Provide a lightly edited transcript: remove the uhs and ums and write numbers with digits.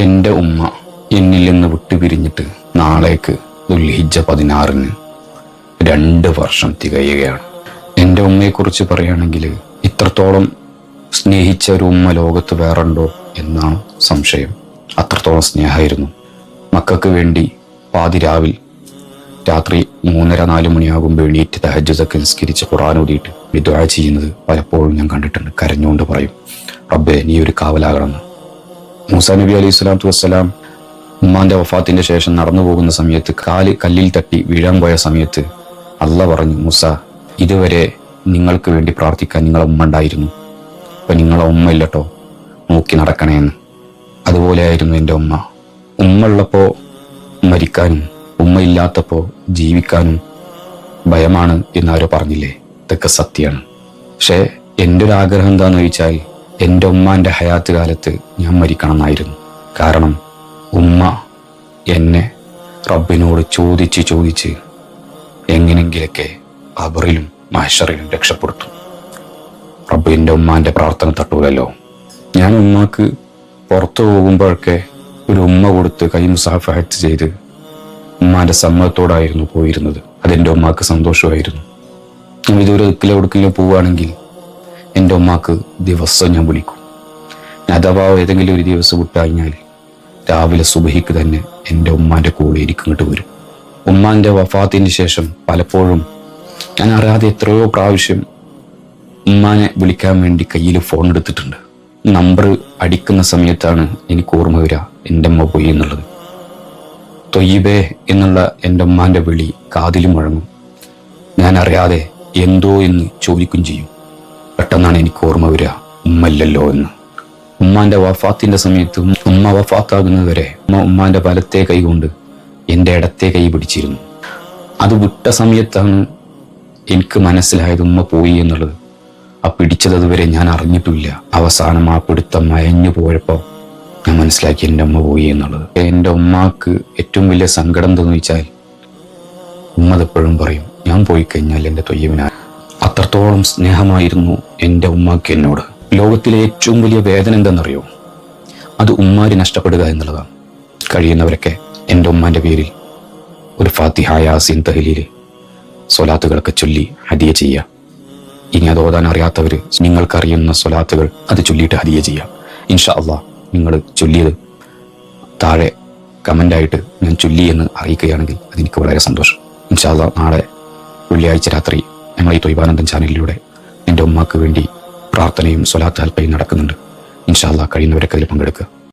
എൻ്റെ ഉമ്മ എന്നിൽ നിന്ന് വിട്ടുപിരിഞ്ഞിട്ട് നാളേക്ക് ദുൽഹിജ്ജ 16-ന് 2 വർഷം തികയുകയാണ്. എൻ്റെ ഉമ്മയെക്കുറിച്ച് പറയുകയാണെങ്കിൽ ഇത്രത്തോളം സ്നേഹിച്ച ഒരു ഉമ്മ ലോകത്ത് വേറുണ്ടോ എന്നാണ് സംശയം. അത്രത്തോളം സ്നേഹമായിരുന്നു. മക്കൾക്ക് വേണ്ടി പാതിരാവിൽ രാത്രി 3:30-4 മണിയാകുമ്പോൾ എണീറ്റ് തഹജ്ജുദൊക്കെ നിസ്കരിച്ച് ഖുർആൻ ഓതിയിട്ട് ദുആ ചെയ്യുന്നത് പലപ്പോഴും ഞാൻ കണ്ടിട്ടുണ്ട്. കരഞ്ഞുകൊണ്ട് പറയും, റബ്ബേ നീ ഒരു കാവലാകണമെന്ന്. മൂസാ നബി അലൈഹി സ്വലാത്തു വസ്സലാം ഉമ്മാന്റെ വഫാത്തിന്റെ ശേഷം നടന്നു പോകുന്ന സമയത്ത് കാല് കല്ലിൽ തട്ടി വീഴാൻ പോയ സമയത്ത് അള്ളാഹ് പറഞ്ഞു, മൂസ ഇതുവരെ നിങ്ങൾക്ക് വേണ്ടി പ്രാർത്ഥിക്കാൻ നിങ്ങളെ ഉമ്മ ഉണ്ടായിരുന്നു, അപ്പൊ നിങ്ങളെ ഉമ്മ ഇല്ലട്ടോ, നോക്കി നടക്കണേന്ന്. അതുപോലെയായിരുന്നു എൻ്റെ ഉമ്മ. ഉമ്മ ഉള്ളപ്പോ മരിക്കാനും ഉമ്മ ഇല്ലാത്തപ്പോ ജീവിക്കാനും ഭയമാണ് എന്നാരോ പറഞ്ഞില്ലേ, ഇതൊക്കെ സത്യമാണ്. പക്ഷെ എൻ്റെ ഒരു ആഗ്രഹം എന്താന്ന് ചോദിച്ചാൽ എൻ്റെ ഉമ്മാന്റെ ഹയാത്ത് കാലത്ത് ഞാൻ മരിക്കണം എന്നായിരുന്നു. കാരണം ഉമ്മ എന്നെ റബ്ബിനോട് ചോദിച്ച് എങ്ങനെങ്കിലൊക്കെ ഖബറിലും മഹ്ശറിലും രക്ഷപ്പെടുത്തും. റബ്ബ് എൻ്റെ ഉമ്മാന്റെ പ്രാർത്ഥന തട്ടൂലല്ലോ. ഞാൻ ഉമ്മാക്ക് പുറത്തു പോകുമ്പോഴൊക്കെ ഒരു ഉമ്മ കൊടുത്ത് കൈ മുസാഫഹത്ത് ചെയ്ത് ഉമ്മാന്റെ സമ്മതത്തോടായിരുന്നു പോയിരുന്നത്. അതെൻ്റെ ഉമ്മാക്ക് സന്തോഷമായിരുന്നു. ഇതൊരു ഒടുക്കിലോ പോവുകയാണെങ്കിൽ എൻ്റെ ഉമ്മാക്ക് ദിവസം ഞാൻ വിളിക്കും. അഥവാ ഏതെങ്കിലും ഒരു ദിവസം വിട്ടുകഴിഞ്ഞാൽ രാവിലെ സുബഹിക്ക് തന്നെ എൻ്റെ ഉമ്മാന്റെ കൂടെ ഇങ്ങോട്ട് വരും. ഉമ്മാന്റെ വഫാത്തിന് ശേഷം പലപ്പോഴും ഞാൻ അറിയാതെ എത്രയോ പ്രാവശ്യം ഉമ്മാനെ വിളിക്കാൻ വേണ്ടി കയ്യിൽ ഫോൺ എടുത്തിട്ടുണ്ട്. നമ്പർ അടിക്കുന്ന സമയത്താണ് എനിക്ക് ഓർമ്മ വരിക എൻ്റെ ഉമ്മ പോയി എന്നുള്ളത്. തൊയ്യിബേ എന്നുള്ള എൻ്റെ ഉമ്മാന്റെ വിളി കാതിലും മുഴങ്ങും. ഞാൻ അറിയാതെ എന്തോ എന്ന് ചോദിക്കും ചെയ്യും. പെട്ടെന്നാണ് എനിക്ക് ഓർമ്മ വരിക ഉമ്മല്ലല്ലോ എന്ന്. ഉമ്മാന്റെ വഫാത്തിന്റെ സമയത്ത് ഉമ്മ വഫാത്താകുന്നത് വരെ ഉമ്മാന്റെ വലത്തെ കൈ കൊണ്ട് എൻ്റെ ഇടത്തെ കൈ പിടിച്ചിരുന്നു. അത് വിട്ട സമയത്താണ് എനിക്ക് മനസ്സിലായത് ഉമ്മ പോയി എന്നുള്ളത്. ആ പിടിച്ചത് അതുവരെ ഞാൻ അറിഞ്ഞിട്ടില്ല. അവസാനം ആ പിടുത്തം മയഞ്ഞു പോയപ്പോൾ ഞാൻ മനസ്സിലാക്കി എൻ്റെ ഉമ്മ പോയി എന്നുള്ളത്. എൻ്റെ ഉമ്മാക്ക് ഏറ്റവും വലിയ സങ്കടം എന്താണെന്ന് വെച്ചാൽ ഉമ്മ എപ്പോഴും പറയും, ഞാൻ പോയി കഴിഞ്ഞാൽ എൻ്റെ തൊയ്യവിനാ. അത്രത്തോളം സ്നേഹമായിരുന്നു എൻ്റെ ഉമ്മാക്ക് എന്നോട്. ലോകത്തിലെ ഏറ്റവും വലിയ വേദന എന്തെന്നറിയോ? അത് ഉമ്മാരി നഷ്ടപ്പെടുക എന്നുള്ളതാണ്. കഴിയുന്നവരൊക്കെ എൻ്റെ ഉമ്മാന്റെ പേരിൽ ഒരു ഫാത്തിഹ, യാസീൻ, തഹ്ലീല്, സ്വലാത്തുകളൊക്കെ ചൊല്ലി ഹദിയ ചെയ്യുക. ഇനി അത് ഓതാൻ അറിയാത്തവര് നിങ്ങൾക്കറിയുന്ന സ്വലാത്തുകൾ അത് ചൊല്ലിയിട്ട് ഹദിയ ചെയ്യുക. ഇൻഷാ അള്ളാഹ് നിങ്ങൾ ചൊല്ലിയത് താഴെ കമൻ്റായിട്ട് ഞാൻ ചൊല്ലി എന്ന് അറിയിക്കുകയാണെങ്കിൽ അതെനിക്ക് വളരെ സന്തോഷം. ഇൻഷാ അള്ളാഹ് നാളെ വെള്ളിയാഴ്ച രാത്രി ഞങ്ങൾ ഈ തൊയ്ബാനന്ദൻ ചാനലിലൂടെ എൻ്റെ ഉമ്മാക്ക് വേണ്ടി പ്രാർത്ഥനയും സ്വലാത്ത് ഹൽപ്പയും നടക്കുന്നുണ്ട്. ഇൻഷാ അള്ളാഹ് കഴിയുന്നവരൊക്കെ അതിൽ പങ്കെടുക്കുക.